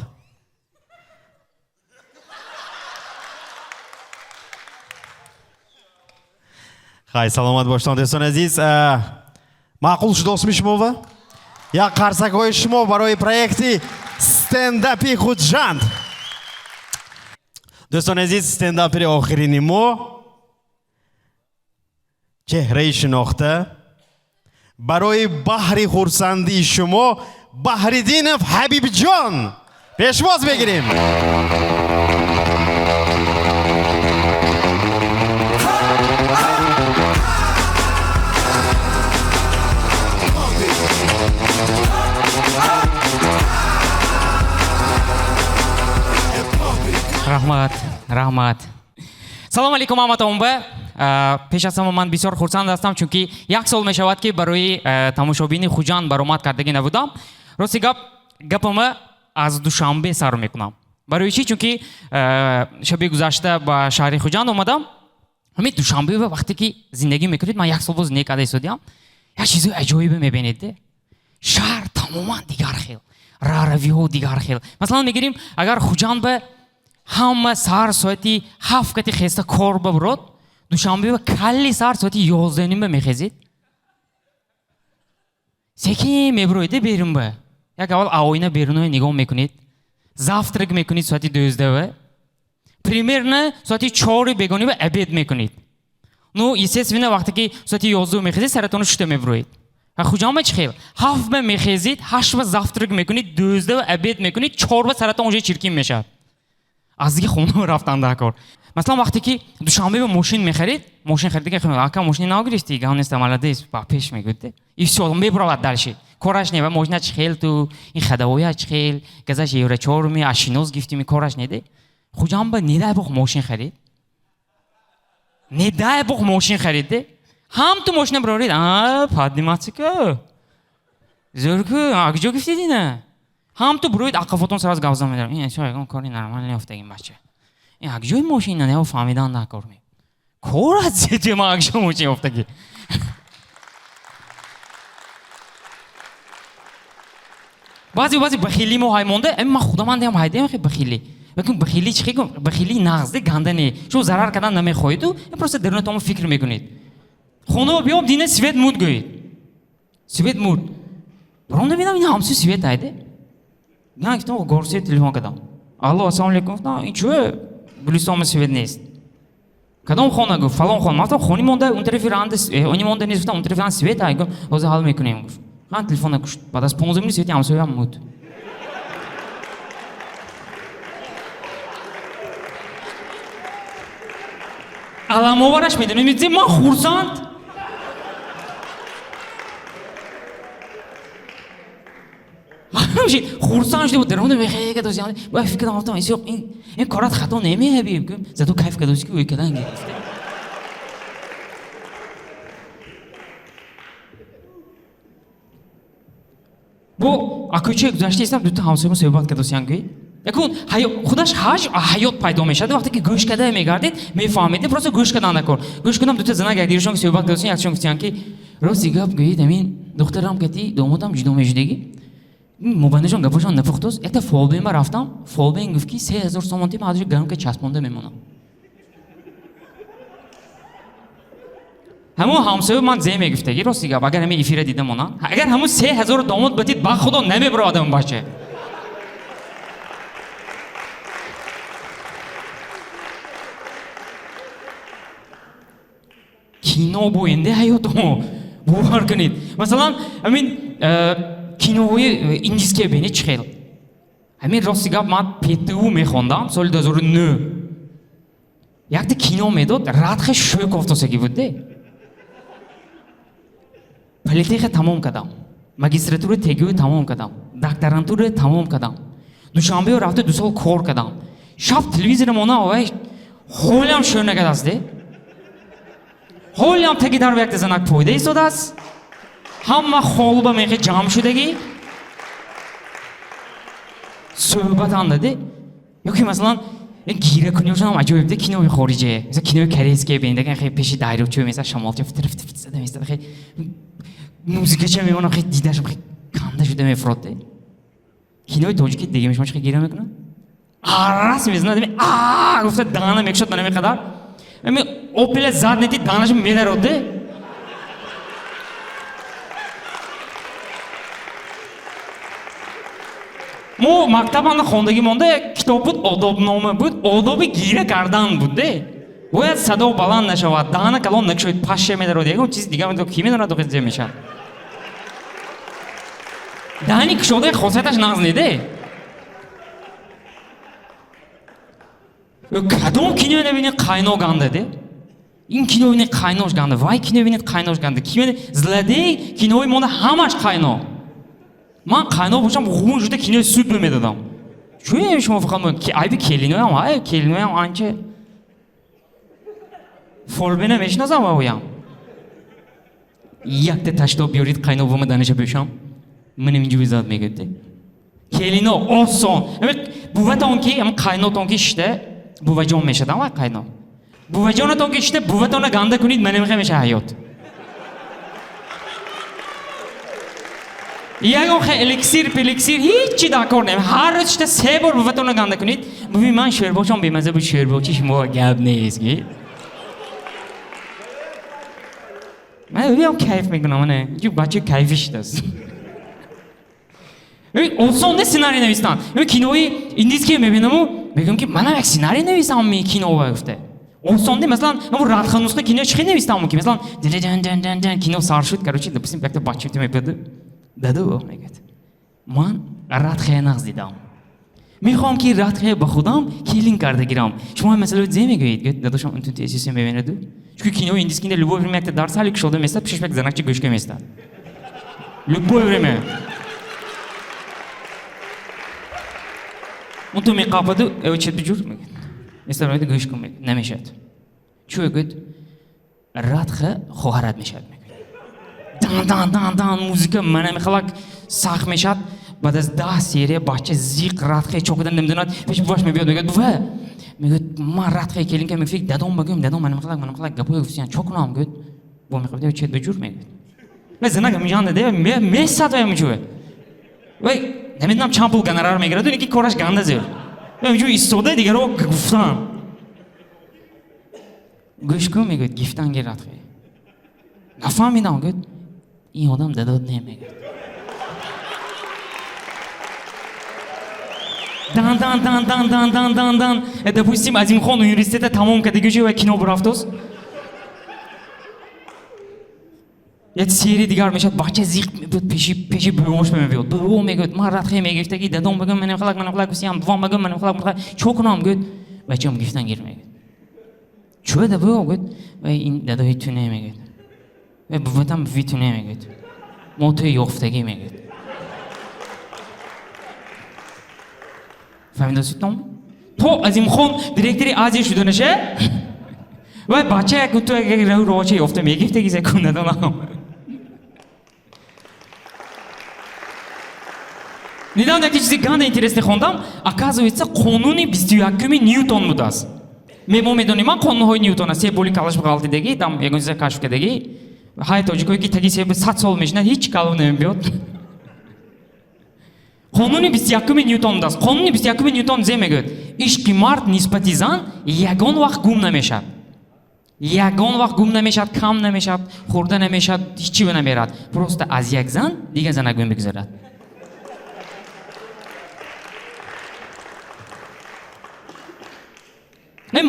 хай саломат бошед дӯстон азиз маъқул шудосми шумова як қарсакҳои шумо барои проекти стендапи худжанд дӯстон азиз стендапери охирини мо чеҳраи шинохта барои баҳри хурсандии шумо баҳриддинов ҳабибҷон пешвоз бегирем раҳмат салому алейкум ҳаматонба пеш аз ҳама ман бисёр хурсанд ҳастам чунки як сол мешавад ки барои тамошобини хуҷанд баромад кардагӣ набудам рости гапама аз душанбе сар мекунам барои чӣ чунки шаби гузашта ба шаҳри хуҷанд омадам همین دوشنبه وقتی که زندگی میکنید من یک سال بود زندگی کرده ایستادم یک چیز عجیبی میبینید شهر تماما دیگر خیل راروی ها دیگر خیل مثلا میگیریم اگر خوجان به همه سهار ساعتی 7 کتی خسته کار ببرد دوشنبه کلی سهار ساعتی 11 نیم میخیزید سکی میبرویده بیرون به یک اول آوینه بیرون نگاه میکنید завтрак میکنید ساعتی 12 примерно ساعتی 4 بگونی و обед میکنید ну естественно وقتی که ساعتی 11 میخیزید سرتون شده میبروید خوجام چه خیل 7 میخیزید 8 завтрак میکنید 12 و обед میکنید 4 سرتون اونجا چرکین میشه از دیگه خونه رفتن در کار مثلا وقتی که دوشنبه به ماشین میخرید ماشین خریدی که آقا ماشین نگرفتی گان استعمال است با پیش میگوده این سوال میبرد درشی کارش نه و ماشین چه خیل تو این خداوی چه خیل گذشت یورو 4 می اشینوز گفتی می کارش نده خوجام به نیده بخ ماشین خرید نیده بخ ماشین خریده هم تو ماشین برارید پادیماتیکا زورکو اگجو گفتی دینه هم تو بروید عقفاتون سر از گوزا میدارم این چرا کاری نرمال نیفته این بچه این اگجوی ماشین نه و فهمیدن نکار می کار از چه ما اگجو ماشین افتگی بعضی بخیلی مو های مونده اما خدا من دیم هایده میخوای بخیلی بگم بخیلی چی کم بخیلی نغزده گنده نه شو ضرر کردن نمیخواید تو پروسه درونتون فکر میکنید خونه بیام دینه سویت مود گوید سویت مود برام نمیدونم این همسو سویت هایده نه که تو گورسی تلفن کردم الو السلام علیکم نه این چه بلوستام سویت نیست کدام خونه گفت فلان خونه مثلا خونی مونده اون طرفی راند اونی مونده نیست اون طرفی راند سویت هایگم واسه حال میکنیم من تلفن نکشت بعد از 15 minut سویت همسایه هم مود علاموارش میدونی میدونی من خورساند خورسان شده بود درمون میخوایی که دوزی باید فکر کنم افتم این کارات خطا نمیه بیم زدو کیف که دوزی که اوی کدن گرفته بو اکوچه گذاشته ایستم دوتا همسایه صحبت که دوزی هنگوی یکون خودش حیات پیدا میشده وقتی که گوش کده میگردید میفهمیدید پروسه گوش کدن نکن گوش کنم دوتا زنگ گردیرشون که صحبت دوزی یکشون گفتیان که راستی گپ گویید همین دخترم کتی دوماتم جدو میشدگی مبندشون گپاشون نفختوز یک تا فالبین با رفتم فالبین گفت که 3000 سومانتی من ازش گرم که چسبونده میمونم همون همسایه من زی میگفتگی راستی گپ اگر همین ایفیره دیدم اونا اگر همون 3000 داماد بتید با خدا نمیبره آدم باشه کینو بوینده حیاتمو باور کنید مثلا همین کینوی انگلیسی بینید چه خیلی همین راستی گفت من پیتو میخوندم سال 2009 یک تا کینو میداد رادخ شوک افتاسگی بوده پلیتیخ تمام کردم ماجستراتور تگیو تمام کردم دکترانتور تمام کردم دوشنبه رفته 2 سال کار کردم شب تلویزیون مونا آوای حالم شو نگه دسته حالم تگی در وقت زنک پویده ایستاده است همه خواب میخه جمع شدگی صحبت هم داده یا که مثلا گیره کنی هم عجایب ده کینوی خارجه مثلا کینوی کریسکی بینده که خیلی پیش دایره چوی مثلا شمال چه فتر زده میسته خیلی موزیک چه میمونه خیلی دیدهشم خیلی کنده شده میفروده کینوی تاجیکی دیگه میشم خیلی گیره میکنه راست میزنه دمی گفته دانه میکشد منه میقدر اوپل زاد نیتی دانش میده روده مو مکتبان خوندگی مونده کتاب بود آدابنامه بود آداب گیره کردن بوده باید صدا بلند نشود دهنه کلان نکشوید پشه میده رو دیگه چیز دیگه میده کی میدونه دو زی میشه دهنی کشوده خاصیتش نغز نیده کدوم کینو نبینید قاینا گنده ده این کینو ببینید قایناش گنده وای کینو ببینید قایناش گنده کی ببینید زلده کینوی مونده همش قاینا من قاینا باشم خون شده کینوی سوپ میدادم چون شما فقط من که عیب کلینوی هم های کلینوی هم آنچه فالبینه میشناسم وایم یک تا تشتا بیارید قاینا بوم دانش بشم من اینجوری زاد میگفته کلینا آسان بوت اون کی هم قاینا اون کی شده بوجام میشدم وای قاینا بوجانتون کشته بوتون گنده کنید من نمیخوام میشه حیات یکم خیلی الیکسیر هیچی دکار نیم هر روز شده 3 بار بوتون گنده کنید ببین من شورباچم بیمزه بود شورباچیش ما گب نیست من ببینم کیف میکنم نه جو بچه کیفش دست اصلا نه سیناری نویسن کینوی ایندیسکی میبینم و میگم که منم یک سیناری نویسم می کینو گفته اصلا نه مثلا همون رادخان نسخه کینو چی نویسم که مثلا دن کینو سار شد کاروچی допустим یک تا بچه تو میپد دادو میگه من رادخان نزدیدم میخوام که رادخان با خودم کلین کرده گیرم شما مثلا زی میگید داداشم اون تو تیسیس میبینید چون کینو ایندیسکی любое время это дарсалик شده مثلا پیشش یک زنکچی گوشکه میسته любое время اون تو میقاپدو او چه بجور میگه مثلا باید گوش کن میگه نمیشد چوی گفت رادخه خواهرت میشد میگه دان موزیک من میخواد ساخت میشد بعد از 10 سری بچه زیق رادخه چوکیدن نمیدوند پیش باش میبیاد میگه بوه میگه من رادخه کلین که میفکر دادم بگم من میخواد گپوی گفتن چوکنم گفت با میخواد چه بجور میگه مثلا میگم ده میسات میچوه وای نمیدونم چند پول گنرار میگیره تو یکی کارش گنده زیر اینجوری ایستاده دیگه رو گفتم گوش کن میگه گفتن گیرد خیلی نفهمیدم گفت این آدم داداد نمیگه دان допустим Азимхон университета тамом кардагиҷо ва кино бурафтоз یک سری دیگر میشد بچه زیق میبود پیشی بروش میبود برو میگود من رادخه میگفته که دادم بگم من خلاق بسیام دوام بگم من خلاق چو کنم گفت بچه‌م گفتن گیر میگود چو دادو گفت و این دادو هیچ تو نمیگود و بودم وی تو نمیگود ما تو یافتگی میگود فهمیدی سیتم تو Азимхон دایرکتори آزیا شده نشه و بچه یک تو یک راهچه یافته میگفته که زکون ندارم недавно یک چیزی گنده اینترستی خوندم оказывается قانونی 21 نیوتن بود است میدونی من قانونهای نیوتن است 3 боли калаш бухгалтердеги там ягон чиза кашф кардагӣ ҳай тоҷикое ки таги 100 сол мешинад ҳеҷ калом намебиёд قانونی 21 نیوتن بود است قانونی 21 نیوتن зе мегӯяд ишқи мард нисбати зан ягон вақт гум намешавад ягон вақт гум намешавад кам намешавад хӯрда намешавад ҳеҷ чӣ намерад просто аз як зан дигар занак мегузарад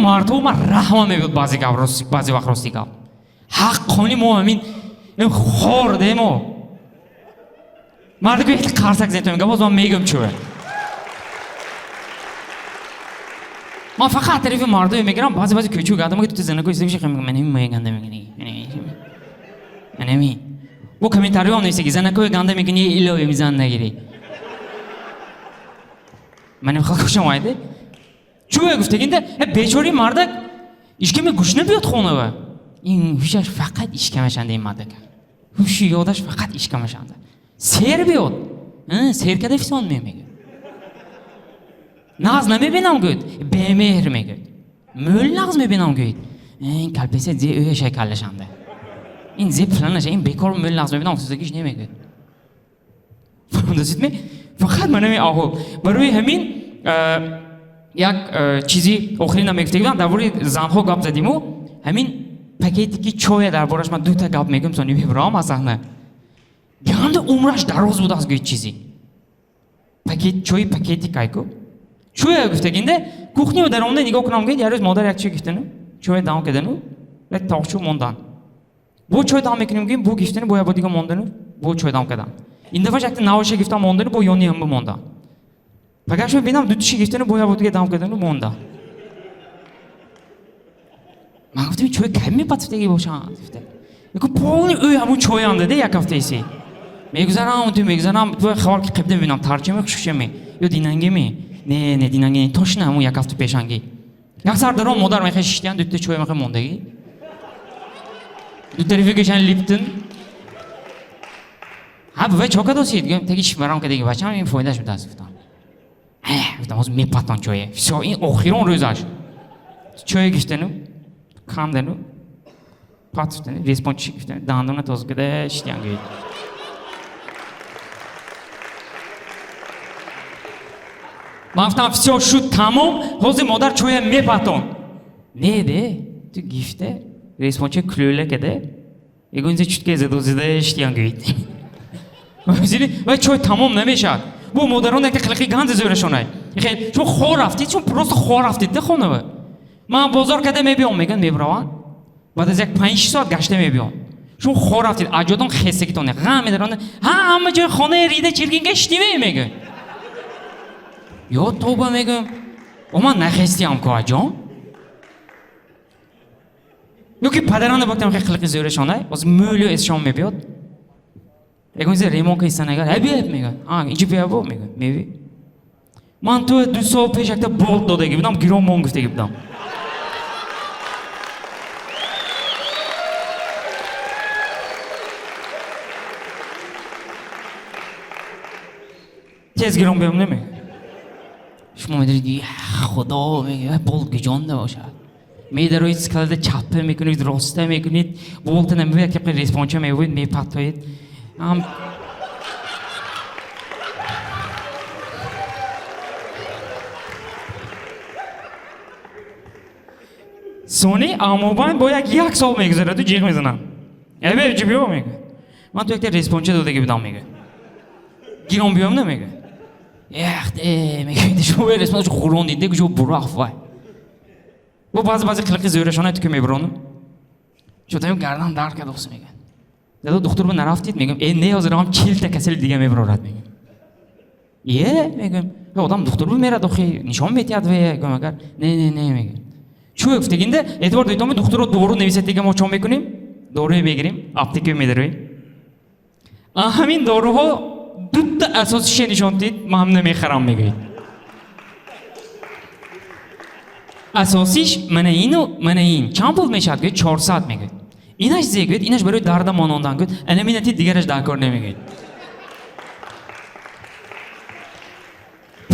мардҳо ма раҳма мебиёд баъзе вақт рости гап ҳаққони мо ҳамин хорде мо марди ки қарсак зентон мегӯяд боз ман мегӯям чӯе ман фақат тарифи мардое мегирам баъзе кӯчук адамо ки ту занакои истагиши хем мегӯям манами моя ганда мекунӣ манами бо комментариё нависе ки занакои ганда мекунӣ илове мизан нагирӣ манам халкошам айде чӯе гуфтагинда бечори мардак ишкаме гӯш набиёд хонава ин ҳушаш фақат ишкамашанда ин мардак ҳуши ёдаш фақат ишкамашанда сер биёд сер када фисон мемегӯяд нағз намебинам гӯяд бемеҳр мегӯяд мӯл нағз мебинам гӯяд ин калпеса зе ӯя шайкалашанда ин зе планаша ин бекор мӯл нағз мебинам сӯзагиш немегӯяд фаҳмдасидме фақат манами аҳол барои ҳамин як чизи охирина мегуфтагидам дар бораи занҳо гап задиму ҳамин пакети ки чоя дар бораш ман дута гап мегӯям сони мебарам аз саҳна ганда умраш дароз будааст гӯяд чизи чои пакети кайку чӯя гуфтагинда кухняо дар омада нигоҳ кунам гӯяд як рӯз модар як чӣ гуфтану чоя дам кадану як тоқчу мондан бо чой дам мекунем гӯем бо гифтану бо яба дига мондану бо чой дам кадам ин дафъаш якта навоша гифтам мондану бо ёни ҳамба мондан пагашо бинам ду тиши гифтану бо яба дига дам кадану монда ман гуфтам чой кайф мепатифтагӣ бошад яку полни ӯй ҳамун чоям дада як ҳафтаиси мегузарам ту мегузарам ту хабар ки қибда мебинам тарҷима хушушами ё динангими не динанги тошна ҳамун як ҳафта пешанги як сар даром модар мехоҳ шиштиян дута чой мехоҳ мондагӣ дута рификашан липтон ҳа бува чока досид гӯям таги шибарам кадаги бачам ин фоидаш будааст гуфтам гуфтам ҳозир мепатон чое всё ин охирон рӯзаш чое гифтану камдану патуфтани респонс чикифтани дандона тозгида штиангид мафтам всё шуд тамом ҳозир модар чоя мепатон не де ту гифте респонче клюле кеде егонзе чутке задозида штиангид вай чой тамом намешад бу модароне ки хилқи ганди зӯрашонай хел чун хор рафтид чун просто хор рафтид де хонава ман бозор када мебиём меган мебраван баъд аз як 5-6 соат гашта мебиём чун хор рафтид аҷодон хесекитоне ғам медарон ҳама ҷои хонаи рида чиргинга штиве меган ё тоба мегам ман нахестиам ку аҷон ё ки падарона бактам ки хилқи зӯрашонай оз мӯлю эсшон мебиёд ягонзе ремонка истанагар ҳабияб меган инҷи биябо меган меви ман ту 2 сол пеш якта болт додагӣ будам гирон мон гуфтагӣ будам тез гирон биям намеган шумо медонед худо мега болт гиҷонда бошад медароид скалада чапа мекунед роста мекунед болта намебияд ки респонча мебоед мепатоед сони амобан бо як сол мегузараду ҷиғ мезанам ябе ҷи биё мега ман ту якта респонча додагӣ будам мега гирон биём намега яхте мега шумо респонча хӯрондида шумо бураф вай бо баъзе хилқи зӯрашона ту ки мебаронам шутаю гардан дард кардоқс мега дадо духтур бо нарафтид мегам не ҳозир ҳам 40 та касали дига мебарорад мегам мегам одам духтур бо мерад охи нишон метиҳад ве агар не мегам чӯ гуфтагинда эътибор доитоми духтуро дору нависад дига мо чон мекунем доруе мегирем аптека медароем ҳамин доруҳо дутта асосише нишон дид ман ҳам намехарам мегӯед асосиш манаину манаин чанд пул мешавад гӯед 400 мегӯед инаш зе гӯед инаш барои дарда монондан гӯед анаминати дигараш дар кор намегӯед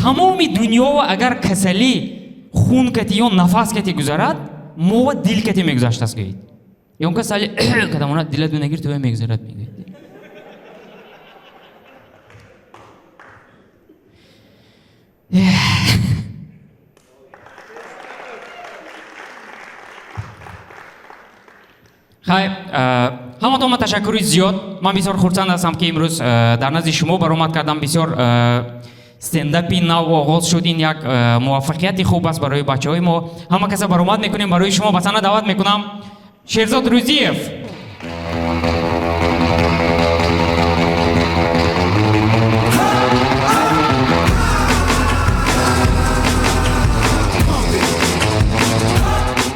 тамоми дунё агар касалӣ خون کتی یا نفس کتی گذارد مو دل کتی میگذاشت است گوید یا اون کسالی کدامونه دلت رو نگیر توی میگذارد میگوید خیلی همانطور من تشکری زیاد من بسیار خرسند هستم که امروز در نزد شما برآمد کردم بسیار стендапи нав оғоз шуд ин як муваффақияти хуб аст барои бачаҳои мо ҳама каса баромад мекунем барои шумо ба сана даъват мекунам шерзод рӯзиев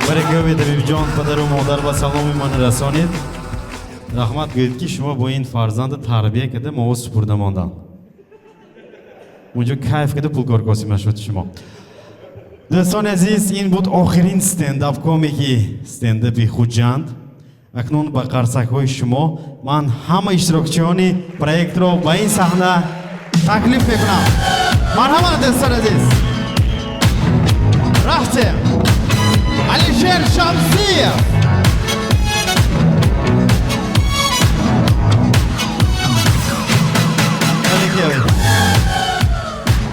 барегӯед ҳабибҷон падару модар ба саломи ман расонед раҳмат гӯед ки шумо бо ин фарзанда тарбия карда мо супурда мондан اونجا کیف کده پولکار کاسیمه شد شما دوستان عزیز این بود آخرین استنداپ کمدی استنداپی خوجند اکنون با قرصک های شما من همه اشتراکچیان پروژه رو با این صحنه تکلیف میکنم مرحبا دوستان عزیز رفتیم علیشیر شمسیه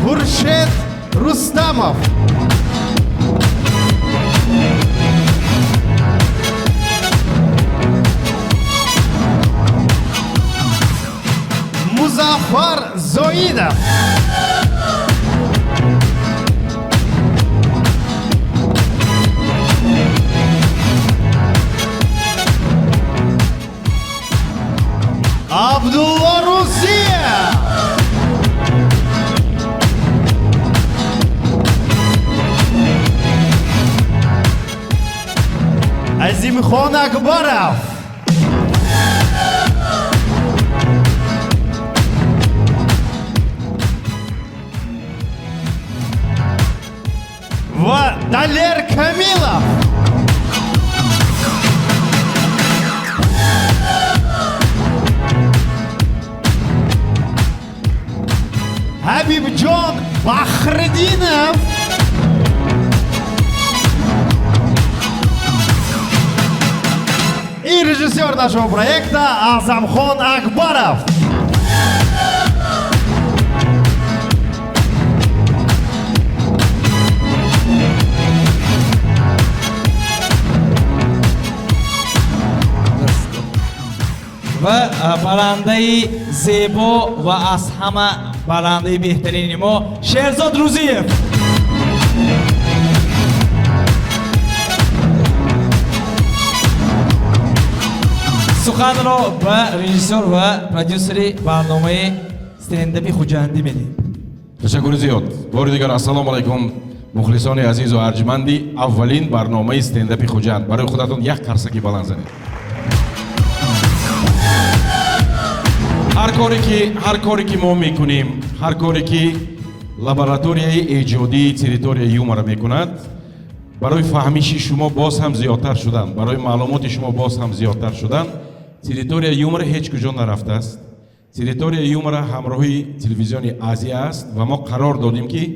خورشید رستمov مظفر زویدov عبدالله روسیه عظیمخان اکبرov و دالر کامilov حبیبجان بخردینov Режиссер нашего проекта Азамхон Акбаров. و برنده زیبا و از همه برنده بهترین ما شهرزاد روزیف. سخن را به رژیسور و پرودیوسر برنامه استنداپی خوجندی میدیم. تشکر زیاد. بار دیگر السلام علیکم مخلصان عزیز و ارجمندی. اولین برنامه استنداپی خوجند. برای خودتون یک قرصکی بلند زنید. هر کاری که ما میکنیم، هر کاری که لابراتوریای ایجادی تریتوری یومر میکند، برای فهمیش شما باز هم زیادتر شدن، برای معلومات شما باز هم زیادتر شدن. تریتوری یومر هیچ کجا نرفته است. تریتوری یومر همراهی تلویزیون آزیا است و ما قرار دادیم که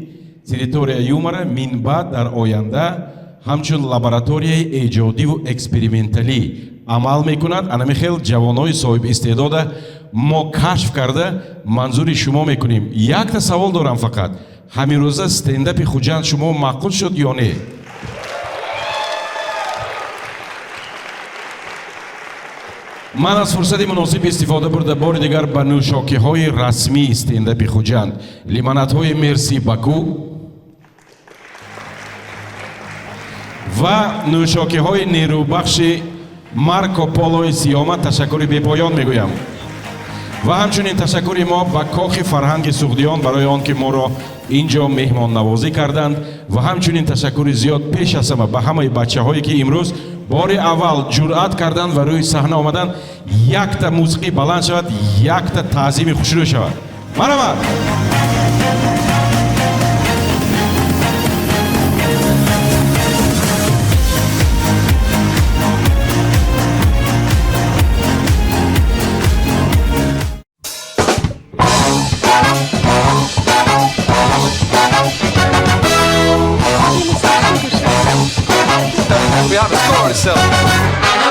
تریتوری یومر من بعد در آینده همچون لابراتوریای ایجادی و اکسپریمنتالی عمل میکند. انا خیلی جوانای صاحب استعداد ما کشف کرده منظور شما میکنیم. یک تا سوال دارم فقط، همین روزه استنداپ خوجند شما معقول شد یا نه؟ من از فرصت مناسب استفاده برده بار دیگر به نوشاکی های رسمی استنداپ خوجند لیمانت های مرسی باکو و نوشاکی های نیروبخش مارکو پولو سیامه تشکر بی‌پایان میگویم و همچنین تشکر ما به کاخ فرهنگ سوخدیان برای آن که ما را اینجا مهمان نوازی کردند و همچنین تشکر زیاد پیش از همه به همه بچه هایی که امروز بار اول جرأت کردند و روی صحنه آمدند. یک تا موسیقی بلند شود، یک تا تعظیم خوشرو شود. مرحبا. We have a score to sell.